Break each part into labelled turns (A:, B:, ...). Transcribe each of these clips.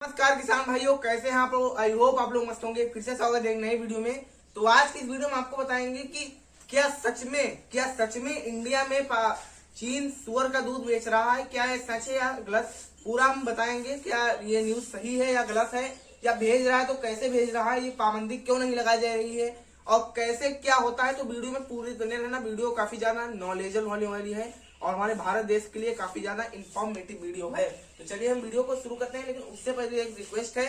A: नमस्कार किसान भाइयों, कैसे हैं आप लोग। आई होप आप लोग मस्त होंगे। फिर से स्वागत है एक नई वीडियो में। तो आज की इस वीडियो में आपको बताएंगे कि क्या सच में इंडिया में चीन सुअर का दूध बेच रहा है। क्या ये सच है या गलत, पूरा हम बताएंगे। क्या ये न्यूज सही है या गलत है, या भेज रहा है तो कैसे भेज रहा है, ये पाबंदी क्यों नहीं लगाई जा रही है और कैसे क्या होता है। तो वीडियो में पूरी बने रहना। वीडियो काफी ज्यादा नॉलेजेबल होने वाली है और हमारे भारत देश के लिए काफी ज्यादा इंफॉर्मेटिव वीडियो है। तो चलिए हम वीडियो को शुरू करते हैं, लेकिन उससे पहले एक रिक्वेस्ट है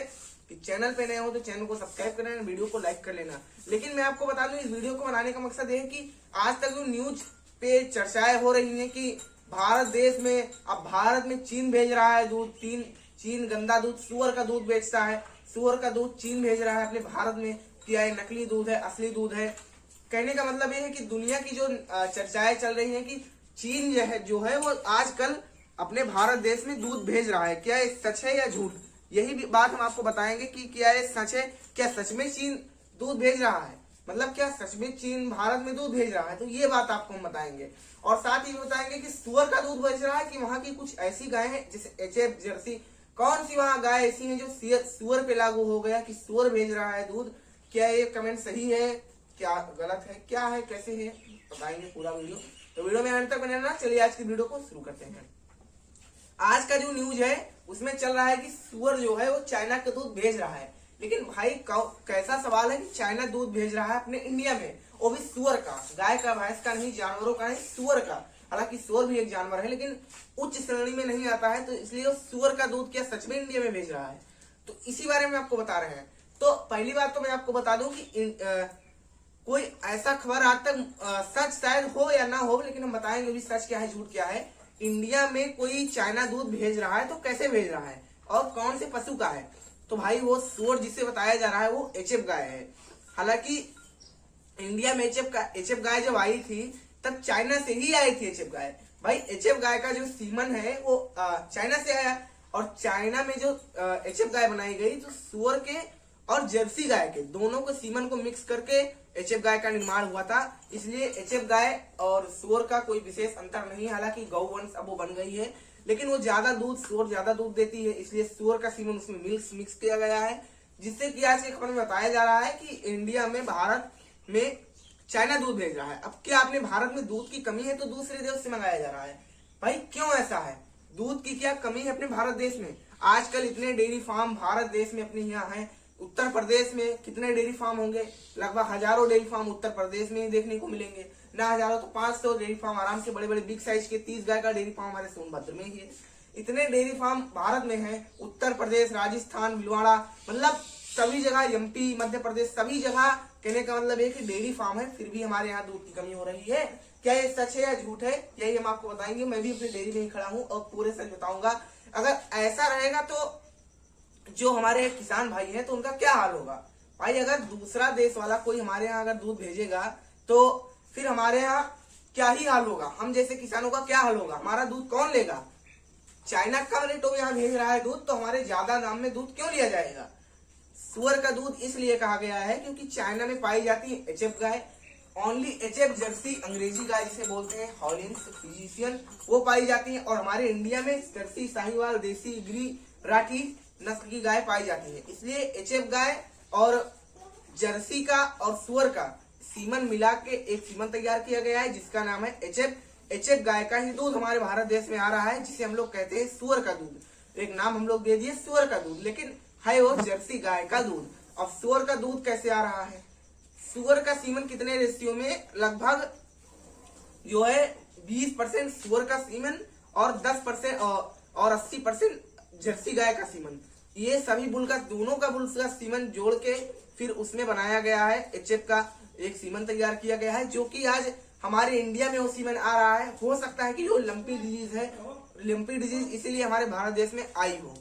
A: कि चैनल पे नए हो तो चैनल को सब्सक्राइब कर लेना, वीडियो को लाइक कर लेना। लेकिन मैं आपको बता दूं, इस वीडियो को बनाने का मकसद है कि आज तक जो न्यूज पे चर्चाएं हो रही हैं कि भारत देश में, अब भारत में चीन भेज रहा है दूध, चीन गंदा दूध, सुअर का दूध बेचता है, सुअर का दूध चीन भेज रहा है अपने भारत में, क्या ये नकली दूध है असली दूध है। कहने का मतलब ये है कि दुनिया की जो चर्चाएं चल रही है कि चीन जो है वो आजकल अपने भारत देश में दूध भेज रहा है। क्या ये सच है या झूठ, यही भी बात हम आपको बताएंगे कि क्या ये सच है। क्या सच में चीन दूध भेज रहा है, मतलब क्या सच में चीन भारत में दूध भेज रहा है, तो ये बात आपको हम बताएंगे। और साथ ही बताएंगे कि सुअर का दूध भेज रहा है कि वहां की कुछ ऐसी गाय है जैसे एचएफ जर्सी, कौन सी वहां गाय ऐसी है जो सुअर पे लागू हो गया कि सुअर भेज रहा है दूध। क्या ये कमेंट सही है, क्या गलत है, क्या है, कैसे है, बताएंगे पूरा वीडियो। तो वीडियो में अंत तक बने रहना। चलिए आज की वीडियो को शुरू करते हैं। आज का जो न्यूज है उसमें चल रहा है कि सुअर जो है वो चाइना का दूध भेज रहा है। लेकिन भाई कैसा सवाल है कि चाइना दूध भेज रहा है अपने इंडिया में, वो भी सुअर का, गाय का, भैंस का नहीं, जानवरों का नहीं, सुअर का। हालांकि सुअर भी एक जानवर है लेकिन उच्च श्रेणी में नहीं आता है, तो इसलिए वो सुअर का दूध क्या सच में इंडिया में भेज रहा है, तो इसी बारे में आपको बता रहे हैं। तो पहली बात तो मैं आपको बता दूं कि कोई ऐसा खबर आज तक सच शायद हो या ना हो, लेकिन हम बताएंगे भी सच क्या है झूठ क्या है। इंडिया में कोई चाइना दूध भेज रहा है तो कैसे भेज रहा है और कौन से पशु का है। तो भाई वो सुअर जिसे बताया जा रहा है वो एचएफ गाय है। हालांकि इंडिया में एचएफ गाय जब आई थी तब चाइना से ही आई थी एचएफ गाय। भाई एचएफ गाय का जो सीमन है वो चाइना से आया, और चाइना में जो एचएफ गाय बनाई गई तो सुअर के और जर्सी गाय के दोनों को सीमन को मिक्स करके एचएफ गाय का निर्माण हुआ था। इसलिए एचएफ गाय और सुअर का कोई विशेष अंतर नहीं। हालांकि गौवंश अब वो बन गई है, लेकिन वो ज्यादा दूध, सुअर ज्यादा दूध देती है, इसलिए सुअर का सीमन उसमें मिक्स किया गया है। जिससे कि आज की खबर में बताया जा रहा है कि इंडिया में, भारत में चाइना दूध भेज रहा है। अब क्या अपने भारत में दूध की कमी है तो दूसरे देश से मंगाया जा रहा है। भाई क्यों ऐसा है, दूध की क्या कमी है अपने भारत देश में। आजकल इतने डेयरी फार्म भारत देश में अपने यहाँ है। उत्तर प्रदेश में कितने डेयरी फार्म होंगे, लगभग हजारों डेयरी फार्म उत्तर प्रदेश में ही देखने को मिलेंगे। ना हजारों तो 500 डेयरी फार्म आराम से, बड़े बड़े बिग साइज के 30 गाय का डेयरी फार्म हमारे सोनभद्र में ही है। इतने डेयरी फार्म भारत में है। उत्तर प्रदेश, राजस्थान, भिलवाड़ा, मतलब सभी जगह, एमपी, मध्य प्रदेश, सभी जगह कहने का मतलब है कि डेयरी फार्म है, फिर भी हमारे यहाँ दूध की कमी हो रही है। क्या ये सच है या झूठ है, यही हम आपको बताएंगे। मैं भी अपनी डेयरी में ही खड़ा हूँ और पूरे सच बताऊंगा। अगर ऐसा रहेगा तो जो हमारे किसान भाई हैं तो उनका क्या हाल होगा। भाई अगर दूसरा देश वाला कोई हमारे यहाँ अगर दूध भेजेगा तो फिर हमारे यहाँ क्या ही हाल होगा, हम जैसे किसानों का क्या हाल होगा, हमारा दूध कौन लेगा। चाइना का रेटों में यहाँ भेज रहा है दूध, तो हमारे ज्यादा दाम में दूध क्यों लिया जाएगा। सुअर का दूध इसलिए कहा गया है क्योंकि चाइना में पाई जाती है एचएफ गाय, ओनली एचएफ जर्सी, अंग्रेजी गाय जिसे बोलते हैं, हॉलिंस फ्रिजियन, वो पाई जाती है। और हमारे इंडिया में जर्सी, साहिवाल, देसी, गिरी, राठी नस्ल की गाय पाई जाती है। इसलिए एचएफ गाय और जर्सी का और सुअर का सीमन मिला के एक सीमन तैयार किया गया है जिसका नाम है एचएफ। एचएफ गाय का ही दूध हमारे भारत देश में आ रहा है, जिसे हम लोग कहते हैं सुअर का दूध। एक नाम हम लोग दे दिए सुअर का दूध, लेकिन है वो जर्सी गाय का दूध। अब सुअर का दूध कैसे आ रहा है, सुअर का सीमन कितने रेशियो में, लगभग जो है 20% सुअर का सीमन और 10% और 80% जर्सी गाय का सीमन, ये सभी बुल का, दोनों का बुल का सीमन जोड़ के फिर उसमें बनाया गया है। एचएफ का एक सीमन तैयार किया गया है, जो कि आज हमारे इंडिया में वो सीमन आ रहा है। हो सकता है कि जो लंपी डिजीज है, लंपी डिजीज इसीलिए हमारे भारत देश में आई हो।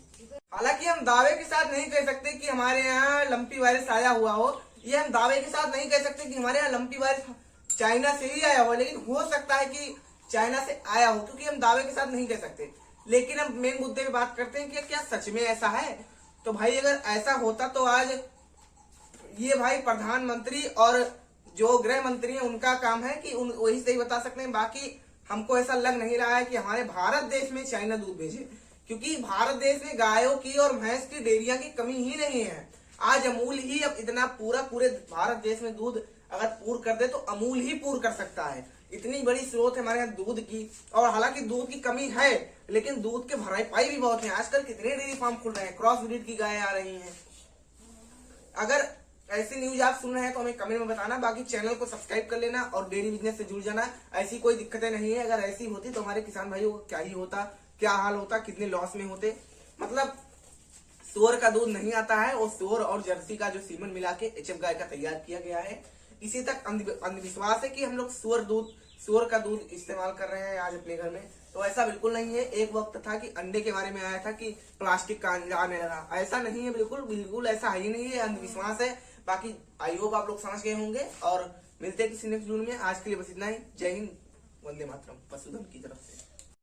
A: हालांकि हम दावे के साथ नहीं कह सकते कि हमारे यहाँ लंपी वायरस आया हुआ हो, ये हम दावे के साथ नहीं कह सकते कि हमारे यहाँ लंपी वायरस चाइना से ही आया हो, लेकिन हो सकता है कि चाइना से आया हो, क्योंकि हम दावे के साथ नहीं कह सकते। लेकिन अब मेन मुद्दे पे बात करते हैं कि क्या सच में ऐसा है। तो भाई अगर ऐसा होता तो आज ये भाई प्रधानमंत्री और जो गृह मंत्री है उनका काम है कि वही सही बता सकते हैं। बाकी हमको ऐसा लग नहीं रहा है कि हमारे भारत देश में चाइना दूध भेजे, क्योंकि भारत देश में गायों की और भैंस की डेयरिया की कमी ही नहीं है। आज अमूल ही अब इतना पूरे भारत देश में दूध अगर पूर कर दे तो अमूल ही पूर कर सकता है। इतनी बड़ी स्रोत है हमारे यहाँ दूध की, और हालांकि दूध की कमी है लेकिन दूध के भरपाई भी बहुत है। आजकल कितने डेयरी फार्म खुल रहे हैं, क्रॉस ब्रीड की गायें आ रही हैं। अगर ऐसी न्यूज आप सुन रहे हैं तो हमें कमेंट में बताना। बाकी चैनल को सब्सक्राइब कर लेना और डेयरी बिजनेस से जुड़ जाना। ऐसी कोई दिक्कतें नहीं है, अगर ऐसी होती तो हमारे किसान भाइयों को क्या ही होता, क्या हाल होता, कितने लॉस में होते। मतलब सुअर का दूध नहीं आता है और सुअर और जर्सी का जो सीमन मिला के एचएफ गाय का तैयार किया गया है। इसी तक अंधविश्वास है कि हम लोग सुअर का दूध इस्तेमाल कर रहे हैं आज अपने घर में, तो ऐसा बिल्कुल नहीं है। एक वक्त था कि अंडे के बारे में आया था कि प्लास्टिक का अंडा आने लगा, ऐसा नहीं है, बिल्कुल ऐसा है ही नहीं है, अंधविश्वास है। बाकी आई होप आप लोग समझ गए होंगे और मिलते हैं किसी नेक्स्ट वीडियो में। आज के लिए बस इतना ही। जय हिंद, वंदे मातरम, वसुधन की तरफ से।